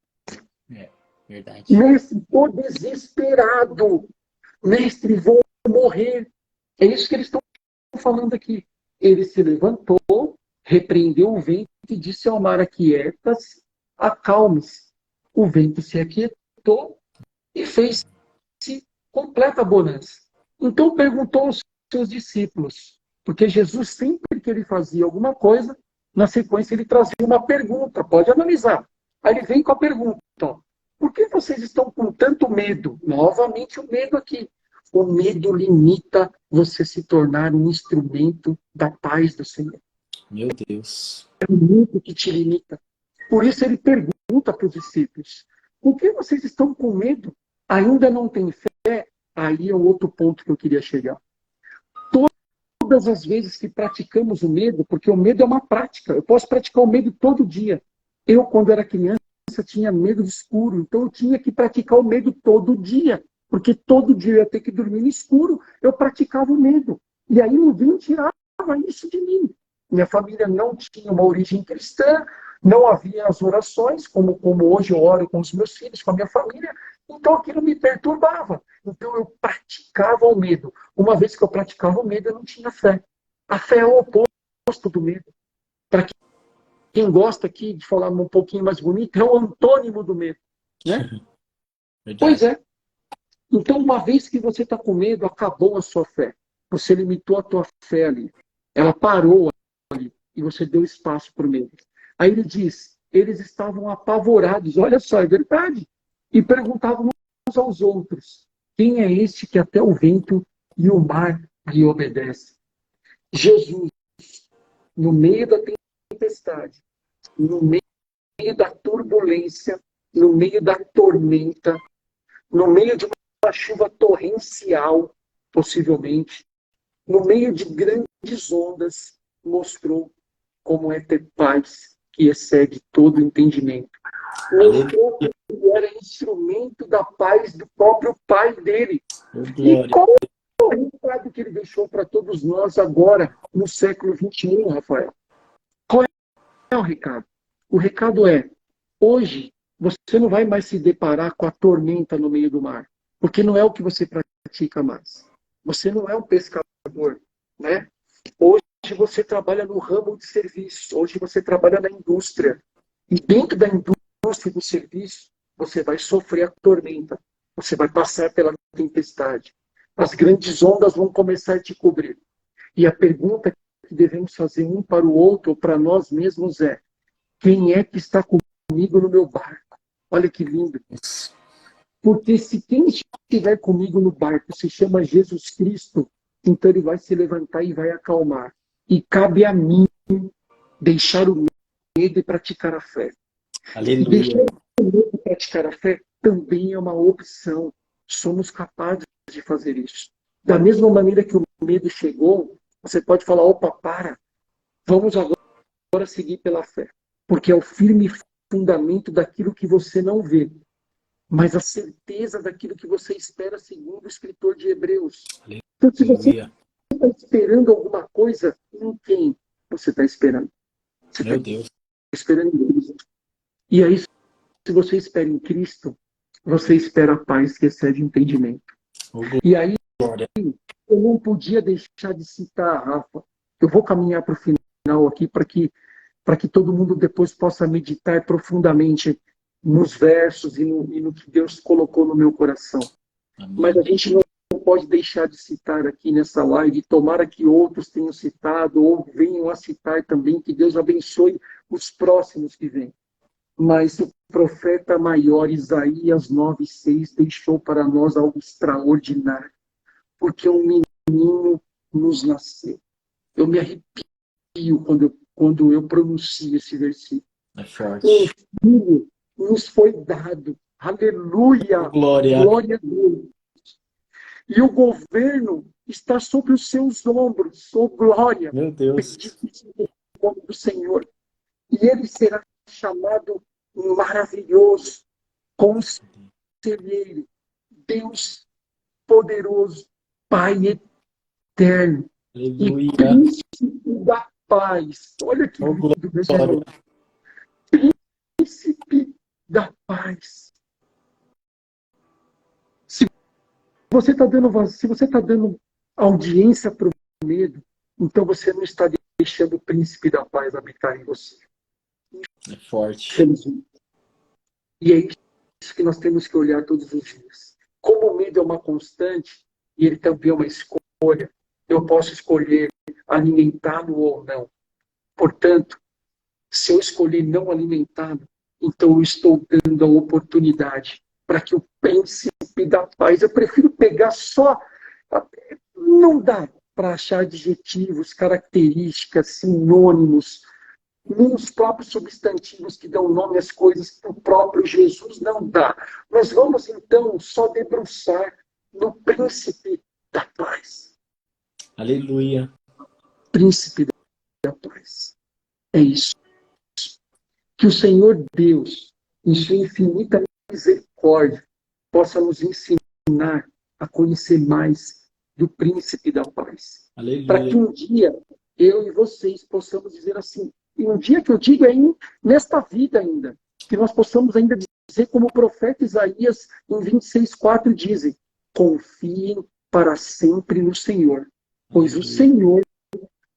Verdade. Mestre, estou desesperado. Mestre, vou morrer. É isso que eles estão falando aqui. Ele se levantou, repreendeu o vento e disse ao mar, aquieta-se, acalme-se. O vento se aquietou e fez-se completa bonança. Então perguntou aos seus discípulos, porque Jesus sempre que ele fazia alguma coisa, na sequência ele trazia uma pergunta, pode analisar. Aí ele vem com a pergunta, ó, por que vocês estão com tanto medo? Novamente o medo aqui. O medo limita você se tornar um instrumento da paz do Senhor. Meu Deus. É o medo que te limita. Por isso ele pergunta para os discípulos, por que vocês estão com medo? Ainda não tem fé? Aí é o outro ponto que eu queria chegar. Todas as vezes que praticamos o medo, porque o medo é uma prática, eu posso praticar o medo todo dia. Eu, quando era criança, tinha medo de escuro, então eu tinha que praticar o medo todo dia, porque todo dia eu ia ter que dormir no escuro, eu praticava o medo. E aí ninguém tirava isso de mim. Minha família não tinha uma origem cristã, não havia as orações, como hoje eu oro com os meus filhos, com a minha família, então aquilo me perturbava. Então eu praticava o medo. Uma vez que eu praticava o medo, eu não tinha fé. A fé é o oposto do medo. Para quem gosta aqui de falar um pouquinho mais bonito, é o antônimo do medo. Né? Pois é. Então, uma vez que você está com medo, acabou a sua fé. Você limitou a tua fé ali. Ela parou ali e você deu espaço para o medo. Aí ele diz, eles estavam apavorados, olha só, é verdade. E perguntavam uns aos outros, quem é este que até o vento e o mar lhe obedecem? Jesus, no meio da tempestade, no meio da turbulência, no meio da tormenta, no meio de uma chuva torrencial, possivelmente, no meio de grandes ondas, mostrou como é ter paz que excede todo entendimento. Mostrou que ele era instrumento da paz do próprio Pai dele. E qual é o recado que ele deixou para todos nós agora, no século XXI, Rafael? Qual é o recado? O recado é, hoje, você não vai mais se deparar com a tormenta no meio do mar, porque não é o que você pratica mais. Você não é um pescador, né? Hoje você trabalha no ramo de serviço, hoje você trabalha na indústria. E dentro da indústria e do serviço, você vai sofrer a tormenta, você vai passar pela tempestade. As grandes ondas vão começar a te cobrir. E a pergunta que devemos fazer um para o outro, ou para nós mesmos, é: quem é que está comigo no meu barco? Olha que lindo. Porque se quem estiver comigo no barco se chama Jesus Cristo, então ele vai se levantar e vai acalmar. E cabe a mim deixar o medo e praticar a fé. Aleluia. E deixar o medo e praticar a fé também é uma opção. Somos capazes de fazer isso. Da mesma maneira que o medo chegou, você pode falar, opa, para. Vamos agora seguir pela fé. Porque é o firme fundamento daquilo que você não vê, mas a certeza daquilo que você espera, segundo o escritor de Hebreus. Então, se você está esperando alguma coisa, em quem você está esperando? Você está esperando em Deus. E aí, se você espera em Cristo, você espera a paz que excede entendimento. E aí, eu não podia deixar de citar, Rafa. Eu vou caminhar para o final aqui para que todo mundo depois possa meditar profundamente nos versos e no que Deus colocou no meu coração. Amém. Mas a gente não pode deixar de citar aqui nessa live, tomara que outros tenham citado ou venham a citar também, que Deus abençoe os próximos que vêm. Mas o profeta maior, Isaías 9:6, deixou para nós algo extraordinário, porque um menino nos nasceu. Eu me arrepio quando eu pronuncio esse versículo. É forte. Um filho nos foi dado. Aleluia! Glória. Glória a Deus. E o governo está sobre os seus ombros. Oh, glória! Meu Deus. Bendito o nome do Senhor. E ele será chamado maravilhoso, conselheiro, Deus poderoso, Pai eterno. Aleluia. E príncipe da paz. Olha que lindo, meus irmãos. Príncipe da paz. Se você está dando audiência para o medo, então você não está deixando o príncipe da paz habitar em você. É forte. E é isso que nós temos que olhar todos os dias. Como o medo é uma constante, e ele também é uma escolha, eu posso escolher alimentá-lo ou não. Portanto, se eu escolher não alimentá-lo, então eu estou dando a oportunidade para que o príncipe da paz, eu prefiro pegar só, não dá para achar adjetivos, características, sinônimos, nem os próprios substantivos que dão nome às coisas para o próprio Jesus não dá. Nós vamos então só debruçar no príncipe da paz. Aleluia. Príncipe da paz. É isso. Que o Senhor Deus, em sua infinita misericórdia, possa nos ensinar a conhecer mais do príncipe da paz. Para que um dia eu e vocês possamos dizer assim, e um dia que eu digo é nesta vida ainda, que nós possamos ainda dizer como o profeta Isaías em 26:4 dizem, confiem para sempre no Senhor, pois o Senhor,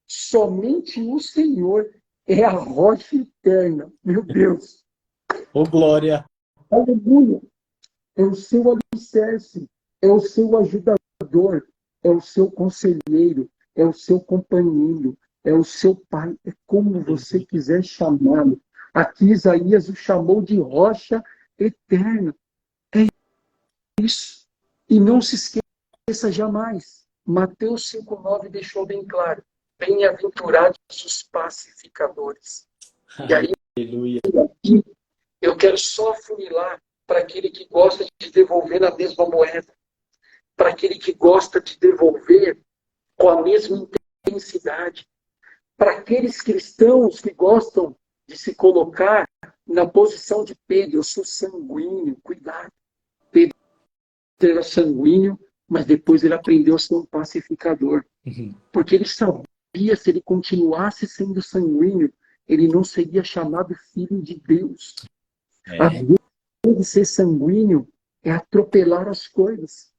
somente o Senhor é a rocha eterna. Meu Deus. Oh, glória. Aleluia. É o seu alicerce, é o seu ajudador, é o seu conselheiro, é o seu companheiro, é o seu pai, é como você quiser chamá-lo. Aqui Isaías o chamou de rocha eterna. É isso. E não se esqueça jamais. Mateus 5,9 deixou bem claro. Bem-aventurados os pacificadores. E aí, Aleluia. eu quero só funilar para aquele que gosta de devolver na mesma moeda. Para aquele que gosta de devolver com a mesma intensidade. Para aqueles cristãos que gostam de se colocar na posição de Pedro, eu sou sanguíneo, cuidado. Pedro era sanguíneo, mas depois ele aprendeu a ser um pacificador. Porque ele sabia, se ele continuasse sendo sanguíneo, ele não seria chamado filho de Deus. A vida de ser sanguíneo é atropelar as coisas.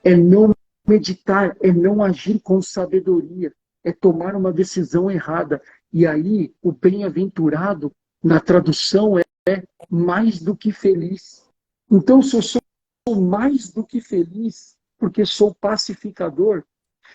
É não meditar, é não agir com sabedoria, é tomar uma decisão errada. E aí, o bem-aventurado, na tradução, é mais do que feliz. Então, se eu sou mais do que feliz, porque sou pacificador,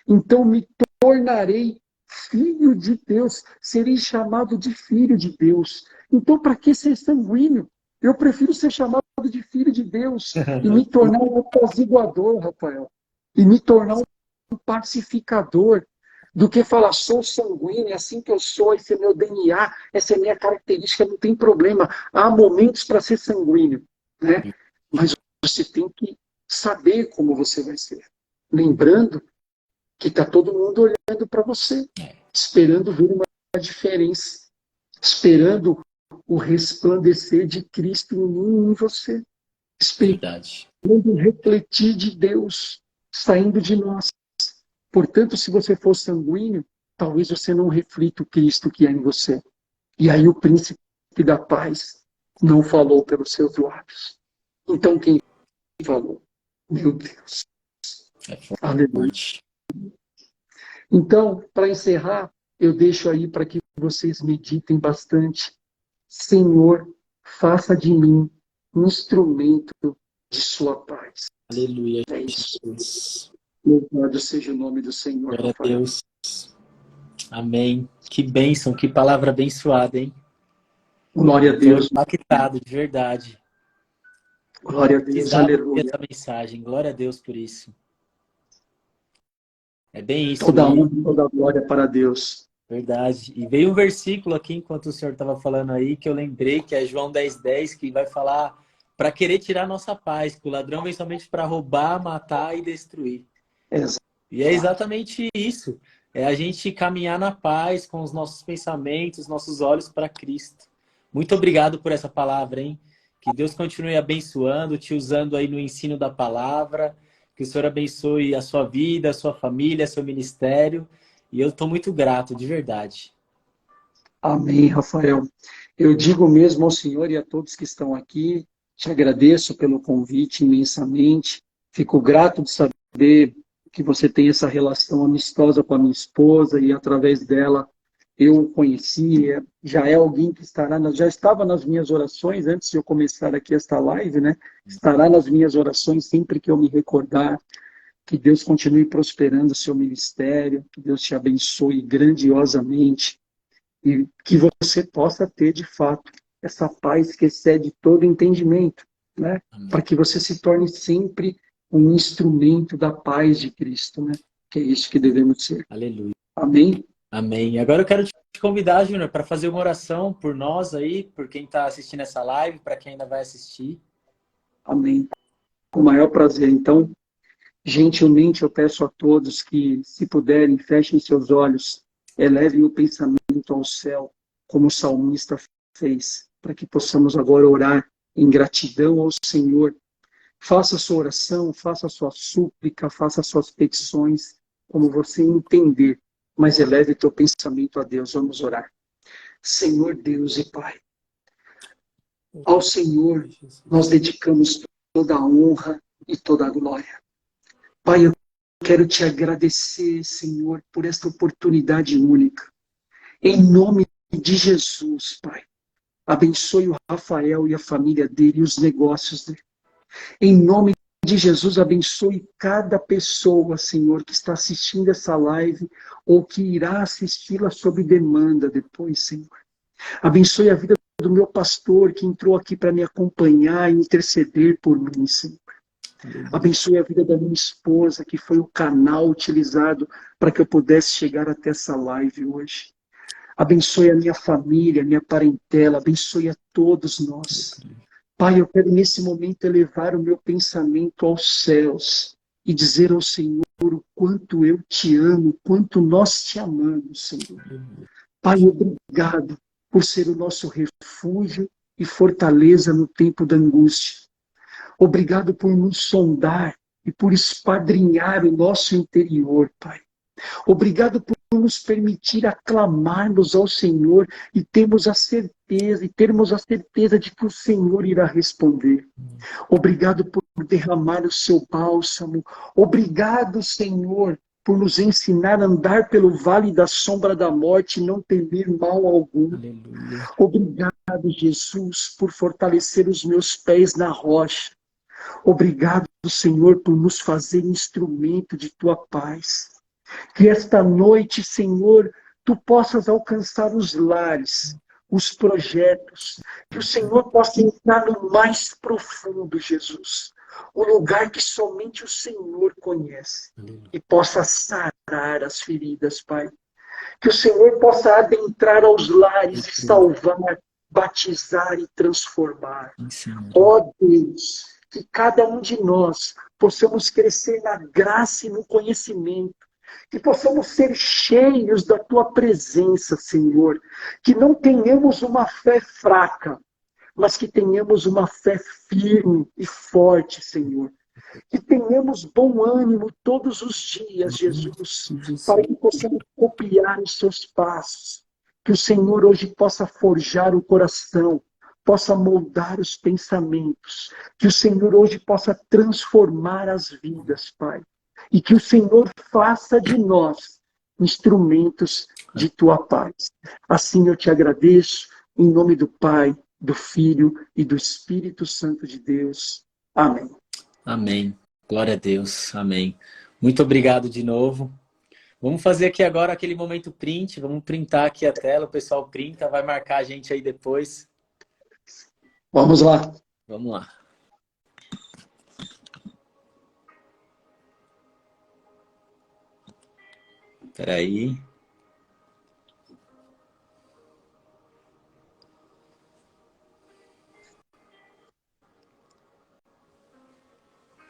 então me tornarei filho de Deus, serei chamado de filho de Deus. Então, para que ser sanguíneo? Eu prefiro ser chamado de filho de Deus e me tornar um apaziguador, Rafael. E me tornar um pacificador, do que falar, sou sanguíneo, é assim que eu sou, esse é meu DNA, essa é minha característica, não tem problema. Há momentos para ser sanguíneo, né? Mas você tem que saber como você vai ser. Lembrando que está todo mundo olhando para você, esperando ver uma diferença, esperando o resplandecer de Cristo em mim e em você. Esperando refletir de Deus saindo de nós. Portanto, se você for sanguíneo, talvez você não reflita o Cristo que é em você. E aí o príncipe da paz não falou pelos seus lábios. Então quem falou? Meu Deus. Aleluia. Então, para encerrar, eu deixo aí para que vocês meditem bastante. Senhor, faça de mim um instrumento de sua paz. Aleluia. É isso. Louvado seja o nome do Senhor. Glória a Deus. Amém. Que bênção, que palavra abençoada, hein? Glória a Deus. Estou impactado, de verdade. Glória a Deus. Aleluia. Essa mensagem. Glória a Deus por isso. É bem isso. Toda honra e toda glória para Deus. Verdade. E veio um versículo aqui, enquanto o senhor estava falando aí, que eu lembrei, que é João 10:10, que vai falar para querer tirar nossa paz, que o ladrão vem somente para roubar, matar e destruir. Exato. E é exatamente isso. É a gente caminhar na paz com os nossos pensamentos, nossos olhos para Cristo. Muito obrigado por essa palavra, hein? Que Deus continue abençoando, te usando aí no ensino da palavra. Que o Senhor abençoe a sua vida, a sua família, seu ministério. E eu estou muito grato, de verdade. Amém, Rafael. Eu digo mesmo ao Senhor e a todos que estão aqui, te agradeço pelo convite imensamente. Fico grato de saber que você tem essa relação amistosa com a minha esposa e através dela eu o conheci. Já é alguém que já estava nas minhas orações antes de eu começar aqui esta live, né? Estará nas minhas orações sempre que eu me recordar. Que Deus continue prosperando o seu ministério, que Deus te abençoe grandiosamente e que você possa ter, de fato, essa paz que excede todo entendimento, né? Para que você se torne sempre um instrumento da paz de Cristo, né? Que é isso que devemos ser. Aleluia. Amém? Amém. Agora eu quero te convidar, Júnior, para fazer uma oração por nós aí, por quem está assistindo essa live, para quem ainda vai assistir. Amém. Com o maior prazer. Então, gentilmente eu peço a todos que, se puderem, fechem seus olhos, elevem o pensamento ao céu, como o salmista fez, para que possamos agora orar em gratidão ao Senhor. Faça a sua oração, faça a sua súplica, faça as suas petições, como você entender, mas eleve teu pensamento a Deus. Vamos orar. Senhor Deus e Pai, ao Senhor nós dedicamos toda a honra e toda a glória. Pai, eu quero te agradecer, Senhor, por esta oportunidade única. Em nome de Jesus, Pai, abençoe o Rafael e a família dele e os negócios dele. Em nome de Jesus, abençoe cada pessoa, Senhor, que está assistindo essa live ou que irá assisti-la sob demanda depois, Senhor. Abençoe a vida do meu pastor que entrou aqui para me acompanhar e interceder por mim, Senhor. Abençoe a vida da minha esposa, que foi o canal utilizado para que eu pudesse chegar até essa live hoje. Abençoe a minha família, a minha parentela, abençoe a todos nós. Pai, eu quero nesse momento elevar o meu pensamento aos céus e dizer ao Senhor o quanto eu te amo, quanto nós te amamos, Senhor. Pai, obrigado por ser o nosso refúgio e fortaleza no tempo da angústia. Obrigado por nos sondar e por esquadrinhar o nosso interior, Pai. Obrigado por nos permitir aclamarmos ao Senhor e termos a certeza de que o Senhor irá responder. Obrigado por derramar o seu bálsamo. Obrigado, Senhor, por nos ensinar a andar pelo vale da sombra da morte e não temer mal algum. Aleluia. Obrigado, Jesus, por fortalecer os meus pés na rocha. Obrigado, Senhor, por nos fazer instrumento de tua paz. Que esta noite, Senhor, tu possas alcançar os lares, os projetos. Que o Senhor possa entrar no mais profundo, Jesus. O lugar que somente o Senhor conhece. E possa sarar as feridas, Pai. Que o Senhor possa adentrar aos lares e salvar, batizar e transformar. Ó Deus, que cada um de nós possamos crescer na graça e no conhecimento. Que possamos ser cheios da Tua presença, Senhor. Que não tenhamos uma fé fraca, mas que tenhamos uma fé firme e forte, Senhor. Que tenhamos bom ânimo todos os dias, Jesus, para que possamos copiar os Seus passos. Que o Senhor hoje possa forjar o coração, possa moldar os pensamentos. Que o Senhor hoje possa transformar as vidas, Pai. E que o Senhor faça de nós instrumentos de Tua paz. Assim eu te agradeço, em nome do Pai, do Filho e do Espírito Santo de Deus. Amém. Amém. Glória a Deus. Amém. Muito obrigado de novo. Vamos fazer aqui agora aquele momento print. Vamos printar aqui a tela. O pessoal printa, vai marcar a gente aí depois. Vamos lá. Vamos lá. Espera aí.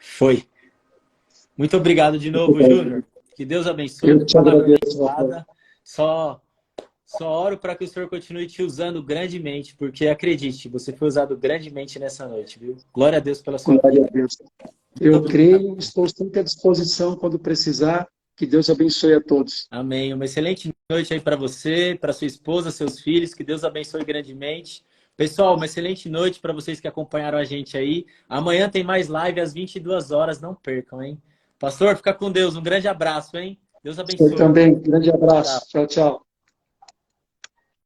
Foi. Muito obrigado de novo, Júnior. Que Deus abençoe. Eu te agradeço. Só oro para que o Senhor continue te usando grandemente, porque acredite, você foi usado grandemente nessa noite, viu? Glória a Deus pela sua vida. Glória a Deus. Eu creio, estou sempre à disposição quando precisar. Que Deus abençoe a todos. Amém. Uma excelente noite aí para você, para sua esposa, seus filhos. Que Deus abençoe grandemente. Pessoal, uma excelente noite para vocês que acompanharam a gente aí. Amanhã tem mais live às 22 horas. Não percam, hein? Pastor, fica com Deus. Um grande abraço, hein? Deus abençoe. Eu também. Grande abraço. Tchau, tchau.